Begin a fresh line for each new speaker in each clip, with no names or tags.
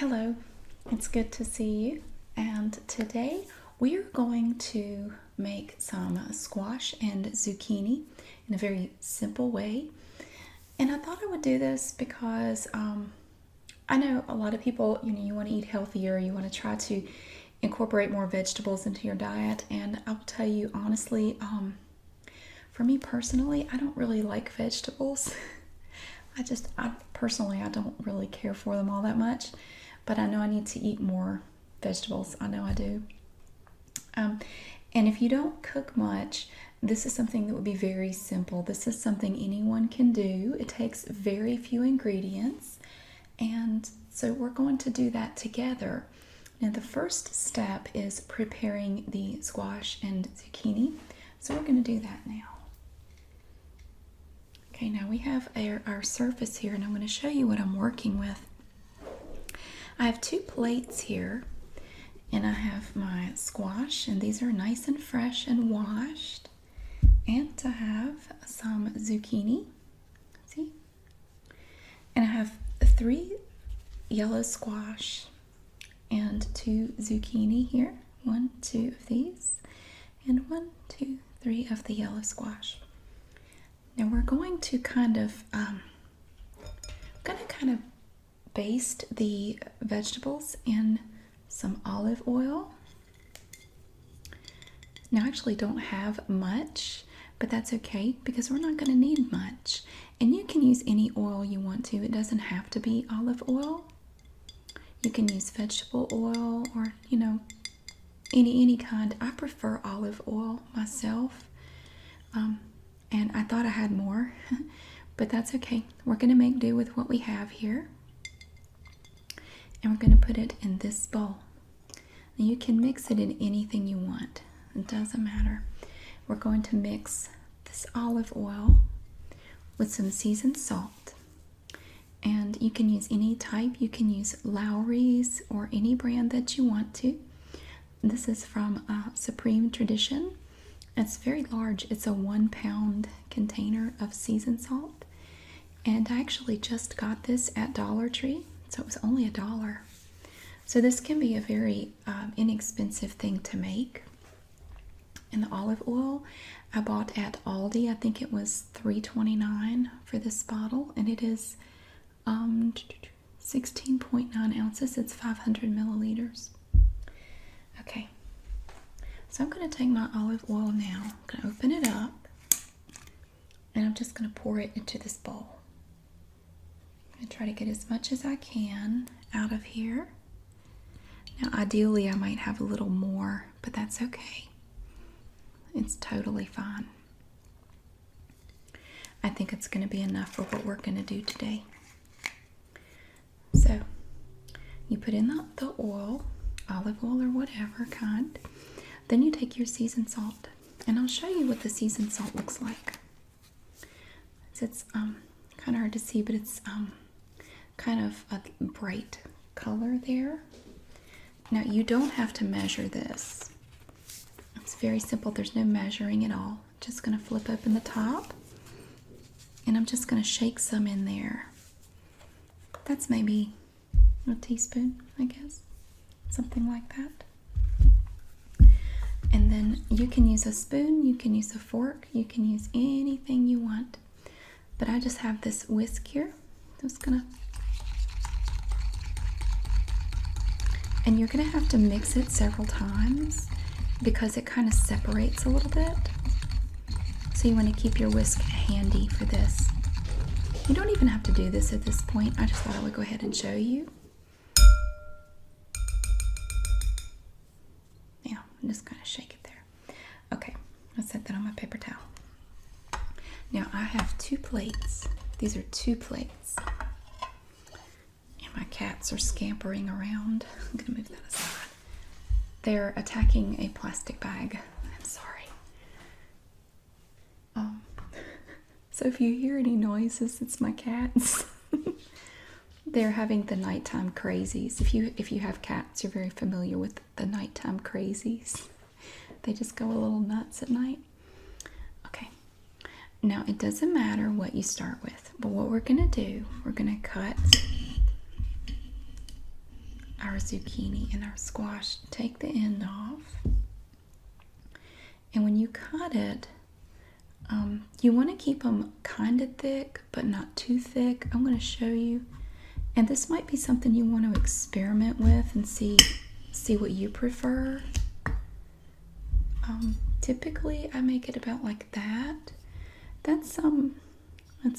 Hello, it's good to see you. And today we are going to make some squash and zucchini in a very simple way. And I thought I would do this because I know a lot of people, you want to eat healthier, you want to try to incorporate more vegetables into your diet. And I'll tell you honestly, for me personally, I don't really like vegetables. I personally, I don't really care for them all that much, but I know I need to eat more vegetables. I know I do. Um, and if you don't cook much, this is something that would be very simple. This is something anyone can do. It takes very few ingredients, and so we're going to do that together. Now, the first step is preparing the squash and zucchini, so we're going to do that now. Okay, now we have our surface here, and I'm going to show you what I'm working with. I have two plates here, and I have my squash, and these are nice and fresh and washed. And I have some zucchini, see? And I have 3 yellow squash and 2 zucchini here. 1, 2 of these, and 1, 2, 3 of the yellow squash. Now we're going to kind of baste the vegetables in some olive oil. Now I actually don't have much, but that's okay because we're not going to need much. And you can use any oil you want to. It doesn't have to be olive oil. You can use vegetable oil or, any kind. I prefer olive oil myself. And I thought I had more, but that's okay. We're going to make do with what we have here. And we're going to put it in this bowl. Now you can mix it in anything you want. It doesn't matter. We're going to mix this olive oil with some seasoned salt. And you can use any type. You can use Lowry's or any brand that you want to. This is from Supreme Tradition. It's very large. It's a 1-pound container of seasoned salt. And I actually just got this at Dollar Tree, so it was only $1. So this can be a very inexpensive thing to make. And the olive oil I bought at Aldi, I think it was $3.29 for this bottle, and it is 16.9 ounces. It's 500 milliliters. Okay. So I'm going to take my olive oil now. I'm going to open it up, and I'm just going to pour it into this bowl. I'm going to try to get as much as I can out of here. Now, ideally, I might have a little more, but that's okay. It's totally fine. I think it's going to be enough for what we're going to do today. So, you put in the oil, olive oil or whatever kind. Then you take your seasoned salt, and I'll show you what the seasoned salt looks like. It's kind of hard to see, but it's kind of a bright color there. Now you don't have to measure this. It's very simple. There's no measuring at all. Just going to flip open the top, and I'm just going to shake some in there. That's maybe a teaspoon, I guess, something like that. And then you can use a spoon, you can use a fork, you can use anything you want. But I just have this whisk here. And you're gonna have to mix it several times because it kind of separates a little bit. So you want to keep your whisk handy for this. You don't even have to do this at this point. I just thought I would go ahead and show you. I'm just going to shake it there. Okay, I'll set that on my paper towel. Now I have 2 plates. These are 2 plates. And my cats are scampering around. I'm going to move that aside. They're attacking a plastic bag. I'm sorry. So if you hear any noises, it's my cats. They're having the nighttime crazies. If you have cats, you're very familiar with the nighttime crazies. They just go a little nuts at night. Okay. Now it doesn't matter what you start with, but what we're gonna do, we're gonna cut our zucchini and our squash. Take the end off. And when you cut it, you want to keep them kind of thick, but not too thick. I'm going to show you. And this might be something you want to experiment with and see what you prefer. Typically, I make it about like that. That's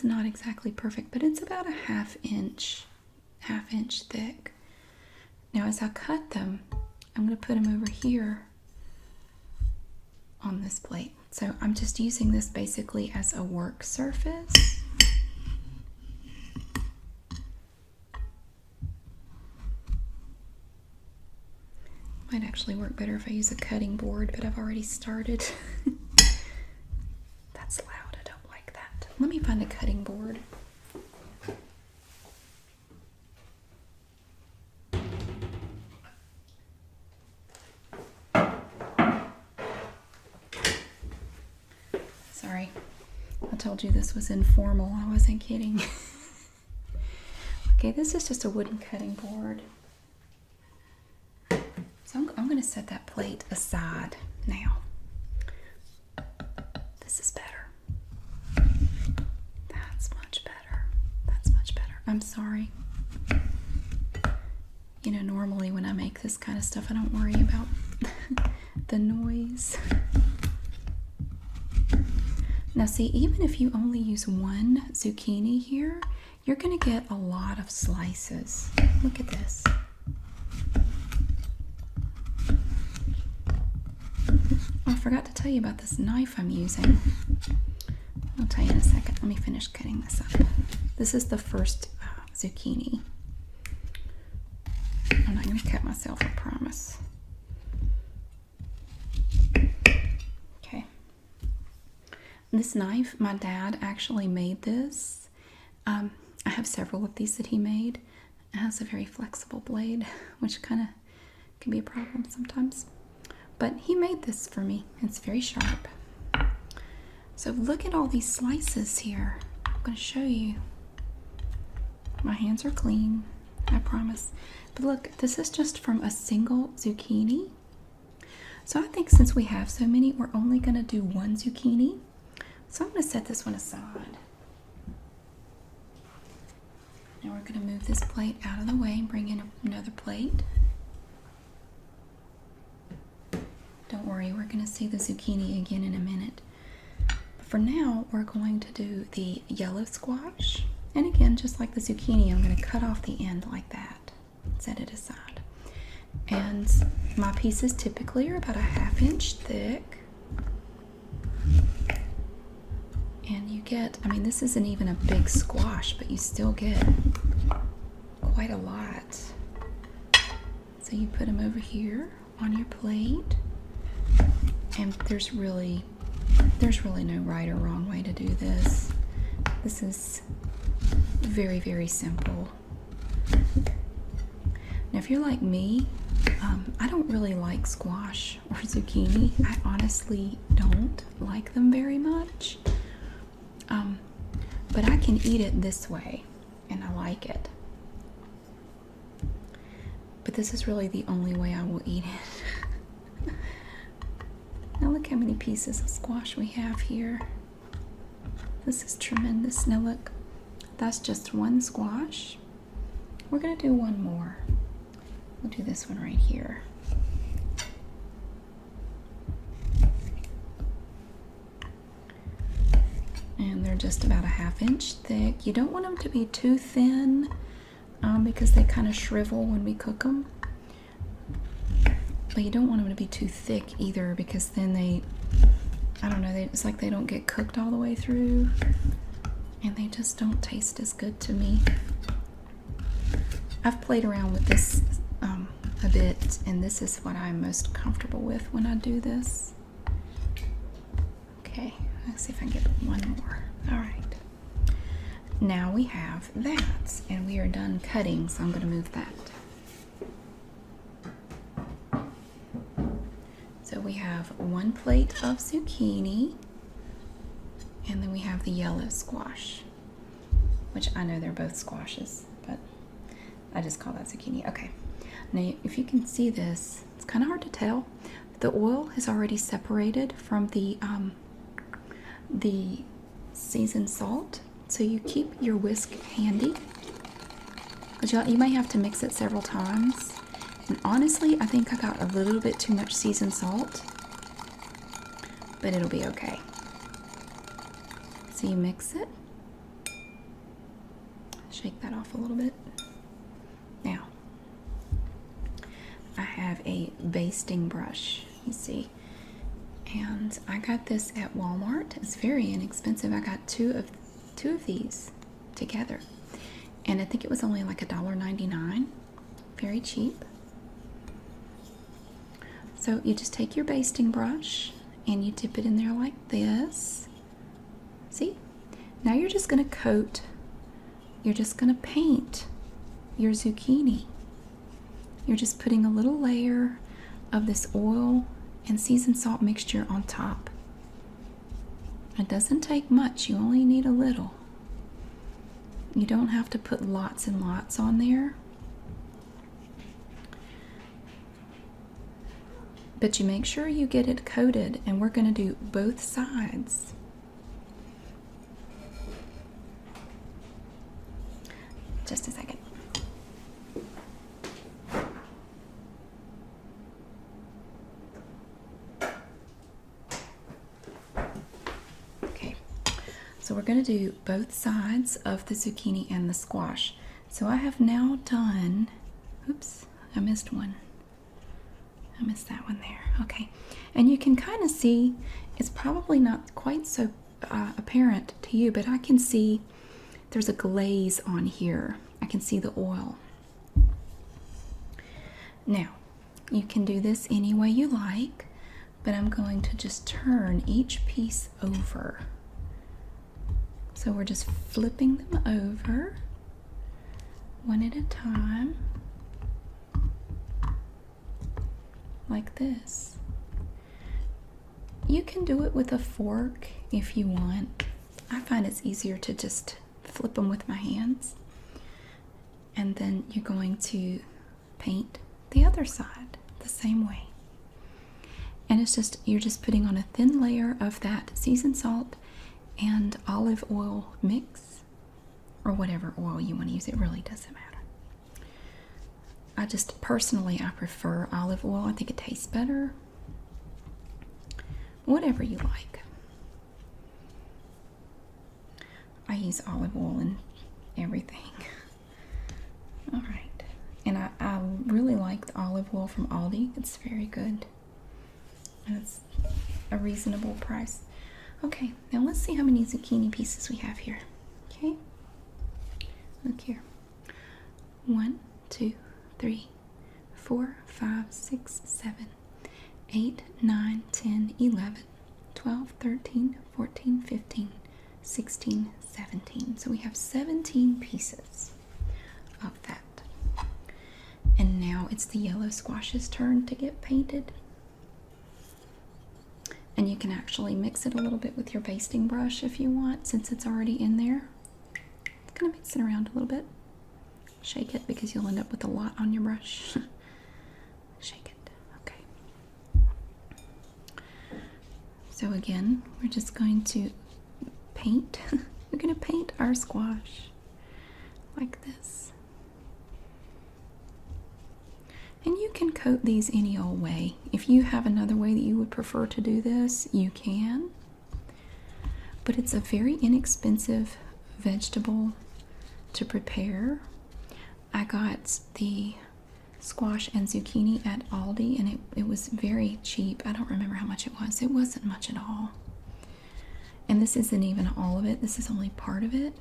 not exactly perfect, but it's about a half inch thick. Now, as I cut them, I'm going to put them over here on this plate. So I'm just using this basically as a work surface. Might actually work better if I use a cutting board, but I've already started. That's loud, I don't like that. Let me find a cutting board. Sorry, I told you this was informal. I wasn't kidding. Okay, this is just a wooden cutting board. So I'm going to set that plate aside now. This is better. That's much better. That's much better. I'm sorry. You know, normally when I make this kind of stuff, I don't worry about the noise. Now see, even if you only use one zucchini here, you're going to get a lot of slices. Look at this. I forgot to tell you about this knife I'm using. I'll tell you in a second. Let me finish cutting this up. This is the first zucchini. I'm not going to cut myself, I promise. Okay. This knife, my dad actually made this. I have several of these that he made. It has a very flexible blade, which kind of can be a problem sometimes. But he made this for me. It's very sharp. So look at all these slices here. I'm going to show you. My hands are clean, I promise. But look, this is just from a single zucchini. So I think since we have so many, we're only going to do one zucchini. So I'm going to set this one aside. Now we're going to move this plate out of the way and bring in another plate. Don't worry, we're going to see the zucchini again in a minute. But for now, we're going to do the yellow squash. And again, just like the zucchini, I'm going to cut off the end like that. Set it aside. And my pieces typically are about a ½ inch thick. And you get, I mean, this isn't even a big squash, but you still get quite a lot. So you put them over here on your plate. And there's really no right or wrong way to do this. This is very, very simple. Now, if you're like me, I don't really like squash or zucchini. I honestly don't like them very much. But I can eat it this way, and I like it. But this is really the only way I will eat it. Now look how many pieces of squash we have here. This is tremendous. Now look, that's just one squash. We're going to do one more. We'll do this one right here. And they're just about a ½ inch thick. You don't want them to be too thin because they kind of shrivel when we cook them. But you don't want them to be too thick either, because then I don't know, it's like they don't get cooked all the way through, and they just don't taste as good to me. I've played around with this a bit, and this is what I'm most comfortable with when I do this. Okay, let's see if I can get one more. All right. Now we have that, and we are done cutting, so I'm going to move that. So we have one plate of zucchini, and then we have the yellow squash, which I know they're both squashes, but I just call that zucchini. Okay, Now, if you can see this, it's kind of hard to tell. The oil has already separated from the seasoned salt, so you keep your whisk handy because you may have to mix it several times. And honestly, I think I got a little bit too much seasoned salt, but it'll be okay. So you mix it, shake that off a little bit. Now, I have a basting brush, you see, and I got this at Walmart. It's very inexpensive. I got two of these together, and I think it was only like $1.99. Very cheap. So you just take your basting brush and you dip it in there like this. See? Now you're just going to coat, you're just going to paint your zucchini. You're just putting a little layer of this oil and seasoned salt mixture on top. It doesn't take much, you only need a little. You don't have to put lots and lots on there. But you make sure you get it coated, and we're going to do both sides. Just a second. Okay, so we're going to do both sides of the zucchini and the squash. So I have now done, oops, I missed one. I missed that one there. Okay, and you can kind of see, it's probably not quite so apparent to you, but I can see there's a glaze on here. I can see the oil. Now, you can do this any way you like, but I'm going to just turn each piece over. So we're just flipping them over one at a time, like this. You can do it with a fork if you want. I find it's easier to just flip them with my hands. And then you're going to paint the other side the same way. And it's just, you're just putting on a thin layer of that seasoned salt and olive oil mix, or whatever oil you want to use. It really doesn't matter. I just personally, I prefer olive oil. I think it tastes better. Whatever you like. I use olive oil in everything. All right. And I really like the olive oil from Aldi. It's very good. And it's a reasonable price. Okay, now let's see how many zucchini pieces we have here. Okay. Look here. 1, 2, 3, 4, 5, 6, 7, 8, 9, 10, 11, 12, 13, 14, 15, 16, 17. So we have 17 pieces of that. And now it's the yellow squash's turn to get painted. And you can actually mix it a little bit with your basting brush if you want, since it's already in there. It's going to mix it around a little bit. Shake it because you'll end up with a lot on your brush. Shake it. Okay. So again, we're just going to paint. We're going to paint our squash like this. And you can coat these any old way. If you have another way that you would prefer to do this, you can. But it's a very inexpensive vegetable to prepare. I got the squash and zucchini at Aldi, and it was very cheap. I don't remember how much it was. It wasn't much at all. And this isn't even all of it. This is only part of it.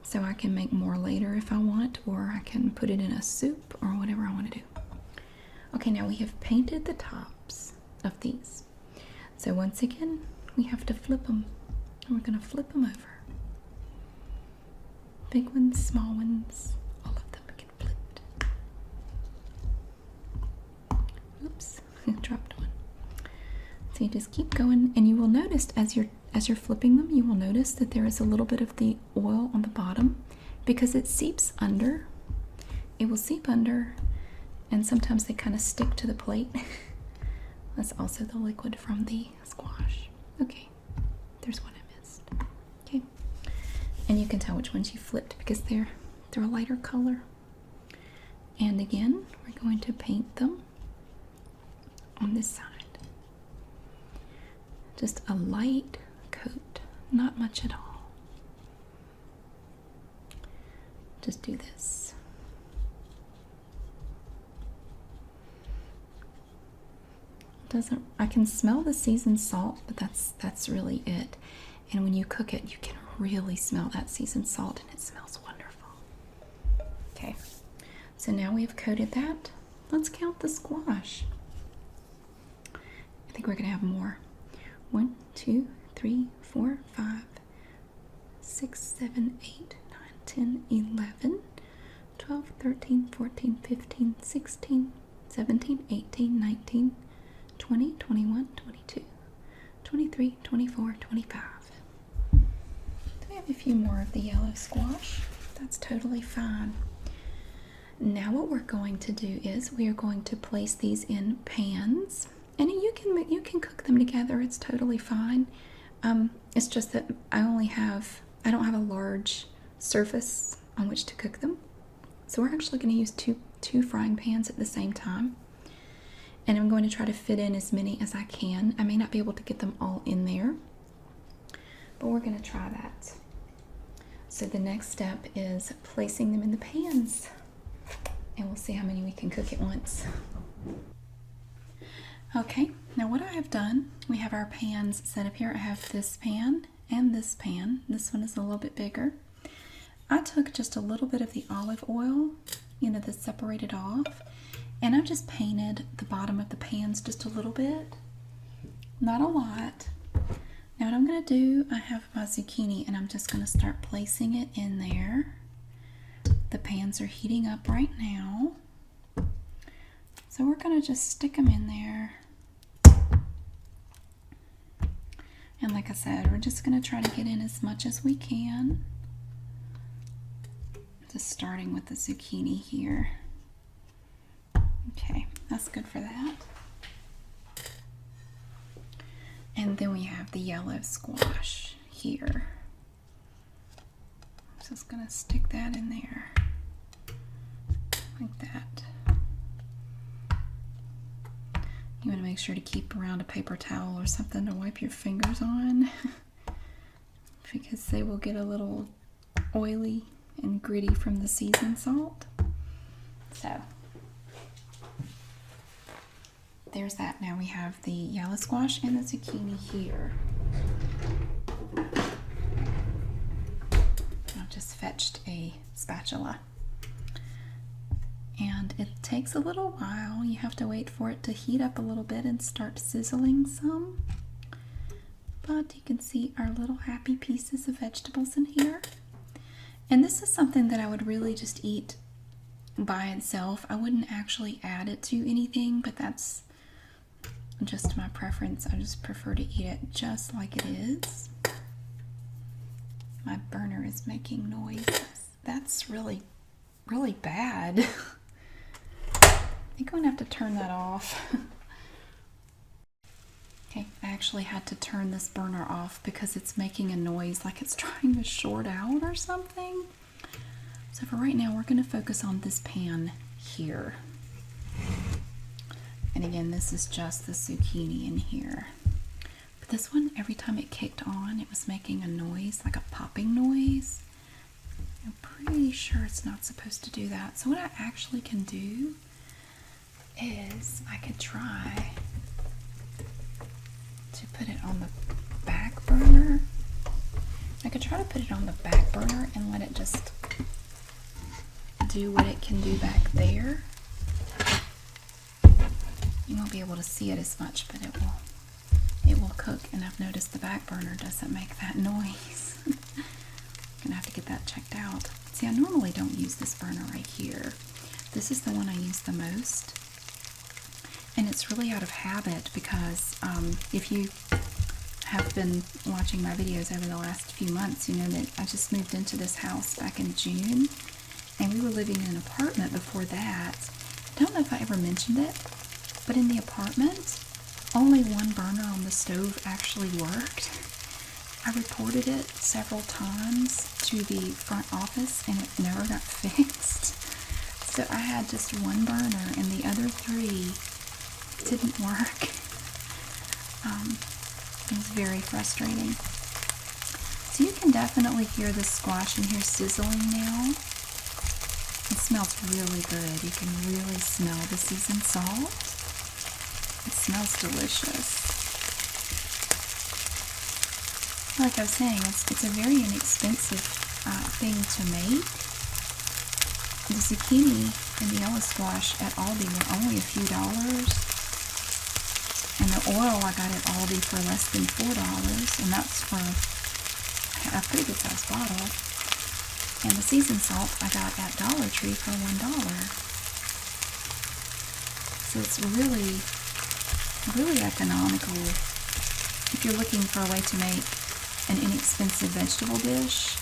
So I can make more later if I want, or I can put it in a soup or whatever I want to do. Okay, now we have painted the tops of these. So once again, we have to flip them. And we're going to flip them over. Big ones, small ones, all of them get flipped. Oops, I dropped one. So you just keep going, and you will notice as you're flipping them, you will notice that there is a little bit of the oil on the bottom because it seeps under. it will seep under, and sometimes they kind of stick to the plate. That's also the liquid from the squash. Okay, there's one I missed. Okay, and you can tell which ones you flipped because they're a lighter color. And again, we're going to paint them on this side. Just a light coat, not much at all. Just do this. I can smell the seasoned salt, but that's really it. And when you cook it, you can really smell that seasoned salt, and it smells wonderful. Okay, so now we've coated that. Let's count the squash. I think we're gonna have more. 1, 2, 3, 4, 5, 6, 7, 8, 9, 10, 11, 12, 13, 14, 15, 16, 17, 18, 19, 20, 21, 22, 23, 24, 25. We have a few more of the yellow squash. That's totally fine. Now what we're going to do is we are going to place these in pans, and you can cook them together. It's totally fine. It's just that I don't have a large surface on which to cook them, so we're actually going to use two frying pans at the same time. And I'm going to try to fit in as many as I can. I may not be able to get them all in there, but we're going to try that. So the next step is placing them in the pans, and we'll see how many we can cook at once. Okay, now what I have done, we have our pans set up here. I have this pan and this pan. This one is a little bit bigger. I took just a little bit of the olive oil, that's separated off, and I've just painted the bottom of the pans just a little bit, not a lot. Now what I'm going to do, I have my zucchini, and I'm just going to start placing it in there. The pans are heating up right now, so we're going to just stick them in there. And like I said, we're just going to try to get in as much as we can. Just starting with the zucchini here. Okay, that's good for that. And then we have the yellow squash here. I'm just going to stick that in there like that. You want to make sure to keep around a paper towel or something to wipe your fingers on because they will get a little oily and gritty from the seasoned salt. So there's that. Now we have the yellow squash and the zucchini here. I've just fetched a spatula. And it takes a little while. You have to wait for it to heat up a little bit and start sizzling some. But you can see our little happy pieces of vegetables in here. And this is something that I would really just eat by itself. I wouldn't actually add it to anything, but that's just my preference. I just prefer to eat it just like it is. My burner is making noise. That's really bad. I think I'm gonna have to turn that off. Okay, I actually had to turn this burner off because it's making a noise like it's trying to short out or something. So for right now, we're gonna focus on this pan here. And again, this is just the zucchini in here. But this one, every time it kicked on, it was making a noise, like a popping noise. I'm pretty sure it's not supposed to do that. So what I actually can do is I could try to put it on the back burner. I could try to put it on the back burner and let it just do what it can do back there. You won't be able to see it as much, but it will cook. And I've noticed the back burner doesn't make that noise. I'm gonna have to get that checked out. See, I normally don't use this burner right here. This is the one I use the most. And it's really out of habit because if you have been watching my videos over the last few months, you know that I just moved into this house back in June. And we were living in an apartment before that. I don't know if I ever mentioned it, but in the apartment, only one burner on the stove actually worked. I reported it several times to the front office and it never got fixed. So I had just one burner and the other three didn't work. It was very frustrating. So you can definitely hear the squash in here sizzling now. It smells really good. You can really smell the seasoned salt. It smells delicious. Like I was saying, it's a very inexpensive thing to make. The zucchini and the yellow squash at Aldi were only a few dollars. And the oil I got at Aldi for less than $4, and that's for a pretty good sized bottle. And the seasoned salt I got at Dollar Tree for $1. So it's really, really economical if you're looking for a way to make an inexpensive vegetable dish.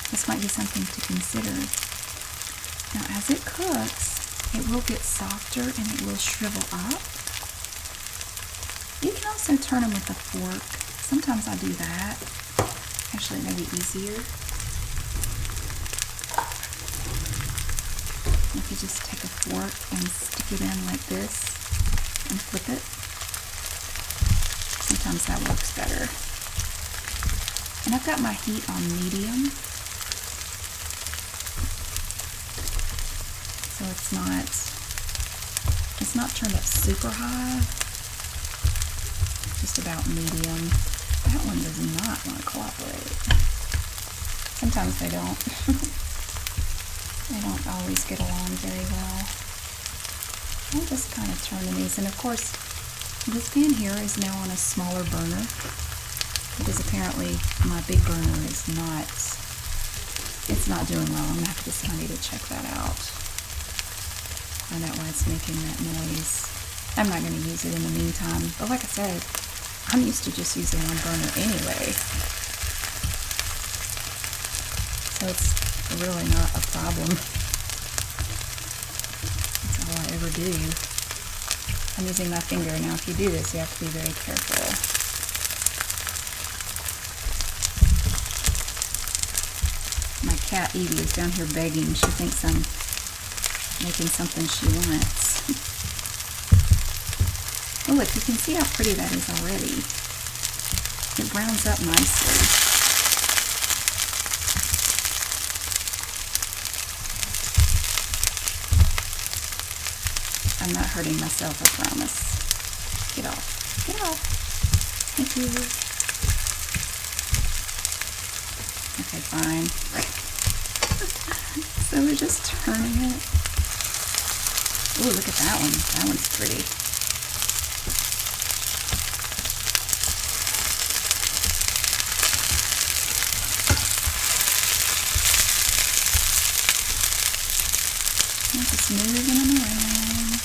This might be something to consider. Now as it cooks, it will get softer and it will shrivel up. You can also turn them with a fork. Sometimes I do that. Actually, it may be easier. If you just take a fork and stick it in like this and flip it. Sometimes that works better. And I've got my heat on medium. So it's not turned up super high. Just about medium. That one does not want to cooperate. Sometimes they don't. They don't always get along very well. I'm just kind of turning these, and of course this pan here is now on a smaller burner because apparently my big burner is not, it's not doing well. I'm gonna have to I need to check that out. Find out why it's making that noise. I'm not gonna use it in the meantime, but like I said, I'm used to just using one burner anyway. So it's really not a problem. That's all I ever do. I'm using my finger. Now if you do this, you have to be very careful. My cat Evie is down here begging. She thinks I'm making something she wants. Oh look, you can see how pretty that is already. It browns up nicely. I'm not hurting myself, I promise. Get off. Get off. Thank you. Okay, fine. So we're just turning it. Ooh, look at that one. That one's pretty. Just moving them around.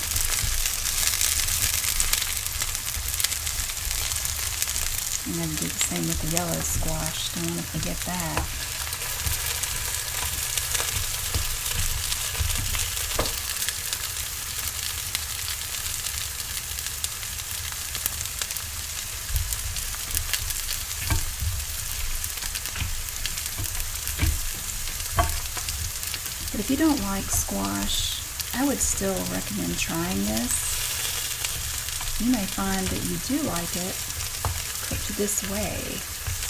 I'm going to do the same with the yellow squash. Don't want to forget that. But if you don't like squash, I would still recommend trying this. You may find that you do like it cooked this way,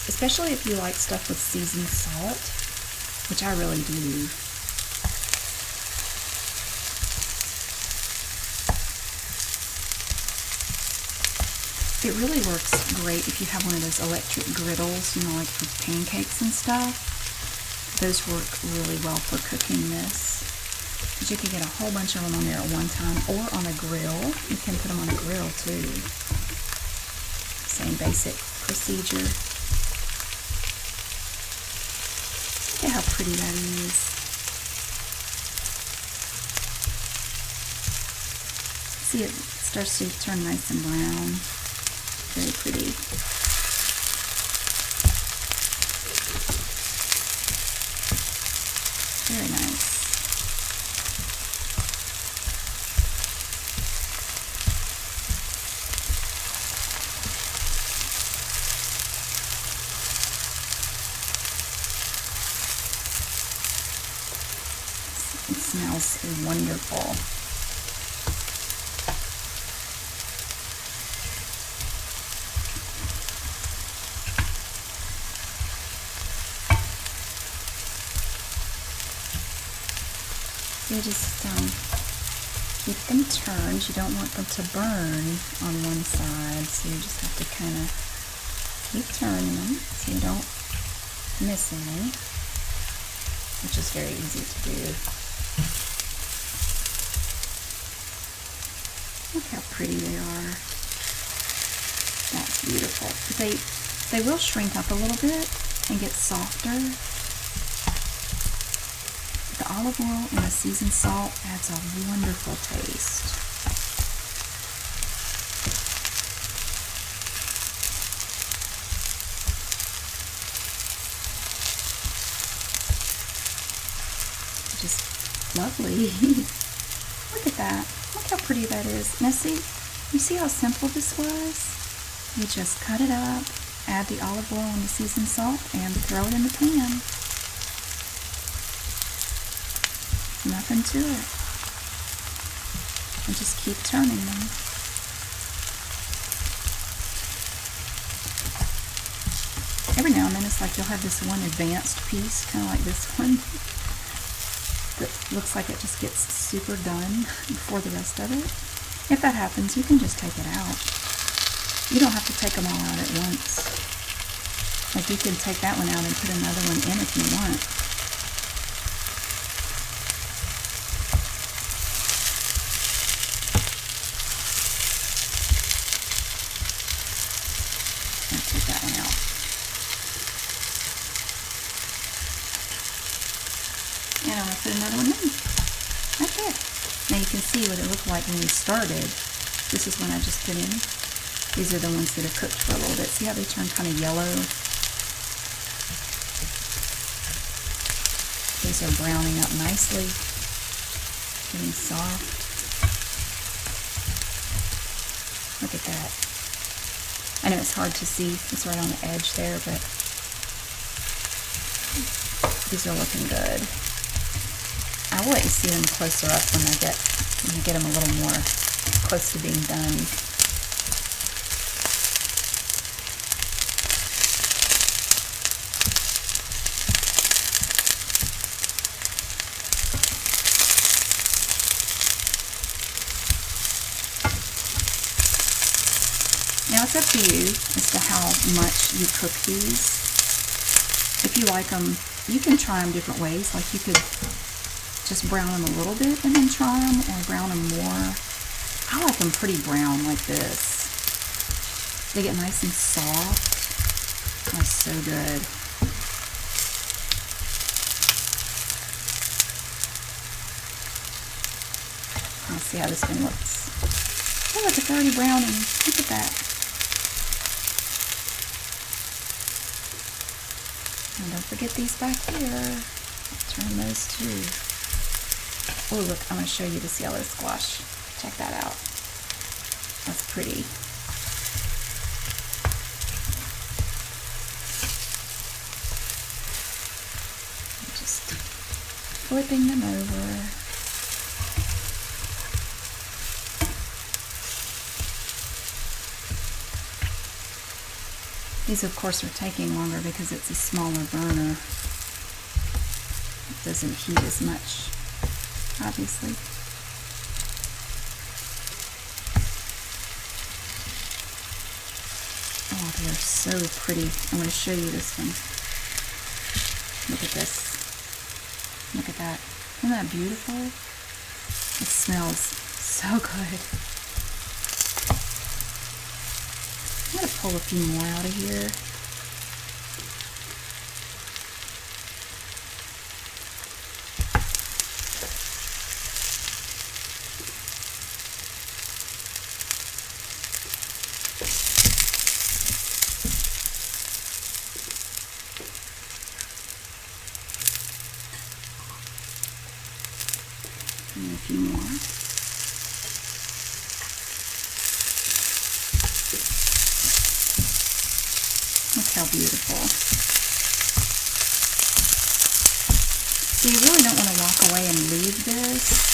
especially if you like stuff with seasoned salt, which I really do. It really works great if you have one of those electric griddles, you know, like for pancakes and stuff. Those work really well for cooking this. But you can get a whole bunch of them on there at one time, or on a grill. You can put them on a grill too. Same basic procedure. Look at how pretty that is. See, it starts to turn nice and brown. Very pretty. Very nice. It smells wonderful. So you just keep them turned. You don't want them to burn on one side, so you just have to kind of keep turning them so you don't miss any, which is very easy to do. Look how pretty they are. That's beautiful. They will shrink up a little bit and get softer. The olive oil and the seasoned salt adds a wonderful taste. Just lovely. Look at that. Look how pretty that is. Now see, you see how simple this was? You just cut it up, add the olive oil and the seasoned salt, and throw it in the pan. Nothing to it. And just keep turning them. Every now and then it's like you'll have this one advanced piece, kind of like this one, that looks like it just gets super done before the rest of it. If that happens, you can just take it out. You don't have to take them all out at once. Like, you can take that one out and put another one in if you want. Take that one out. And I'm going to put another one in. Right there. Now you can see what it looked like when we started. This is when I just put in. These are the ones that have cooked for a little bit. See how they turn kind of yellow? These are browning up nicely. Getting soft. Look at that. I know it's hard to see, it's right on the edge there, but these are looking good. I will let you see them closer up when I get them a little more close to being done. Now it's up to you as to how much you cook these. If you like them, you can try them different ways. Like, you could just brown them a little bit and then try them, or brown them more. I like them pretty brown like this. They get nice and soft. That's so good. Let's see how this one looks. Oh, look, it's already browning. Look at that. And don't forget these back here. Turn those too. Oh, look, I'm going to show you this yellow squash. Check that out. That's pretty. Just flipping them over. These, of course, are taking longer because it's a smaller burner. It doesn't heat as much, obviously. Oh, they are so pretty. I'm going to show you this one. Look at this. Look at that. Isn't that beautiful? It smells so good. I'm going to pull a few more out of here. And a few more. Look how beautiful. So you really don't want to walk away and leave this.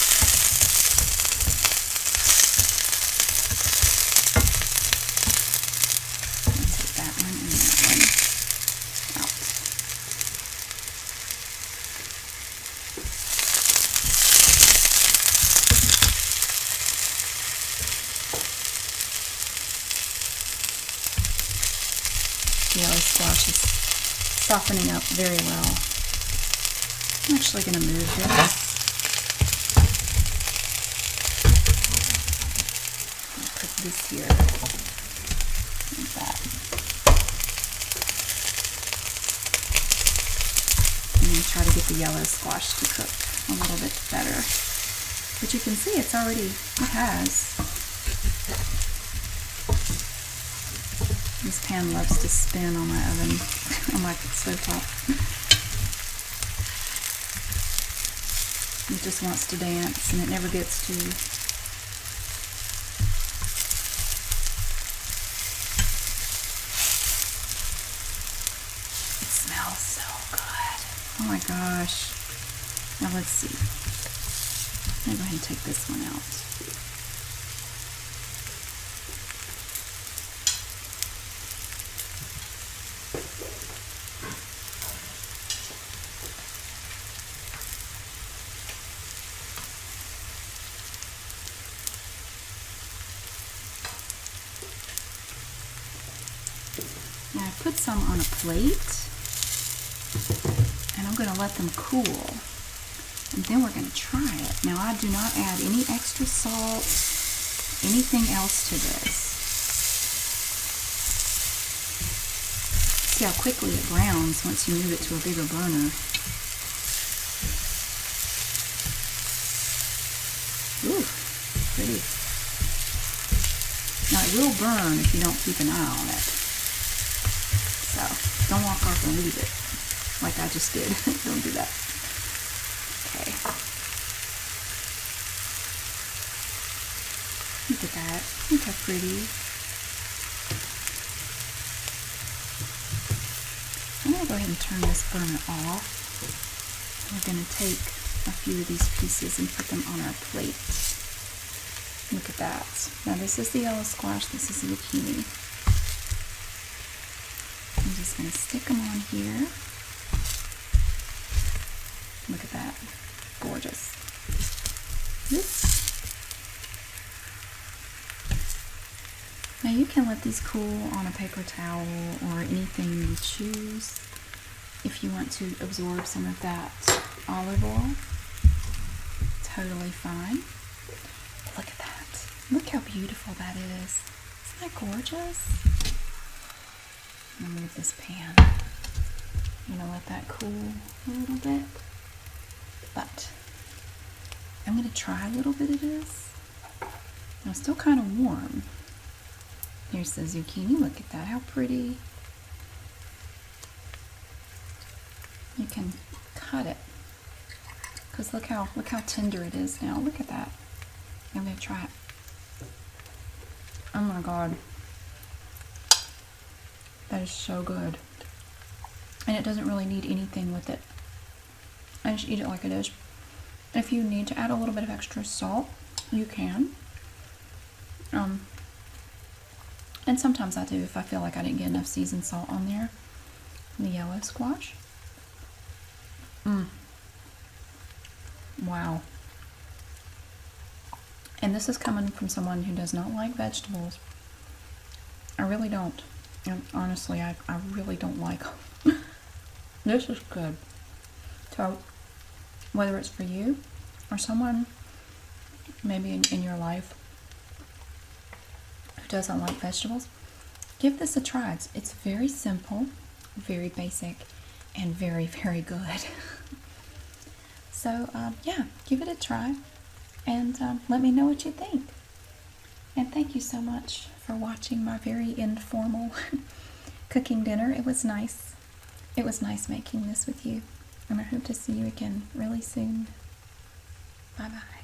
The yellow squash is softening up very well. I'm actually going to move this. Put this here. Like that. And then try to get the yellow squash to cook a little bit better. But you can see it has. This pan loves to spin on my oven, on my stovetop. It just wants to dance and it never gets to. It smells so good. Oh my gosh. Now let's see. I'm going to go ahead and take this one out. Now I put some on a plate, and I'm going to let them cool, and then we're going to try it. Now I do not add any extra salt, anything else to this. See how quickly it browns once you move it to a bigger burner. Ooh, pretty. Now it will burn if you don't keep an eye on it. So don't walk off and leave it like I just did. Don't do that. Okay. Look at that. Look how pretty. I'm going to go ahead and turn this burner off. We're going to take a few of these pieces and put them on our plate. Look at that. Now this is the yellow squash, this is the zucchini. I'm just going to stick them on here. Look at that. Gorgeous. Oops. Now you can let these cool on a paper towel or anything you choose if you want to absorb some of that olive oil. Totally fine. Look at that. Look how beautiful that is. Isn't that gorgeous? I'm gonna move this pan. I'm gonna let that cool a little bit. But I'm gonna try a little bit of this. Now it's still kind of warm. Here's the zucchini. Look at that. How pretty. You can cut it. Because look how tender it is now. Look at that. I'm going to try it. Oh my god. That is so good. And it doesn't really need anything with it. I just eat it like it is. If you need to add a little bit of extra salt, you can. And sometimes I do if I feel like I didn't get enough seasoned salt on there. The yellow squash. Wow. And this is coming from someone who does not like vegetables. I really don't. And honestly, I really don't like them. This is good. So, whether it's for you or someone maybe in your life who doesn't like vegetables, give this a try. It's very simple, very basic, and very, very good. So, yeah, give it a try, and let me know what you think. And thank you so much for watching my very informal cooking dinner. It was nice. It was nice making this with you, and I hope to see you again really soon. Bye-bye.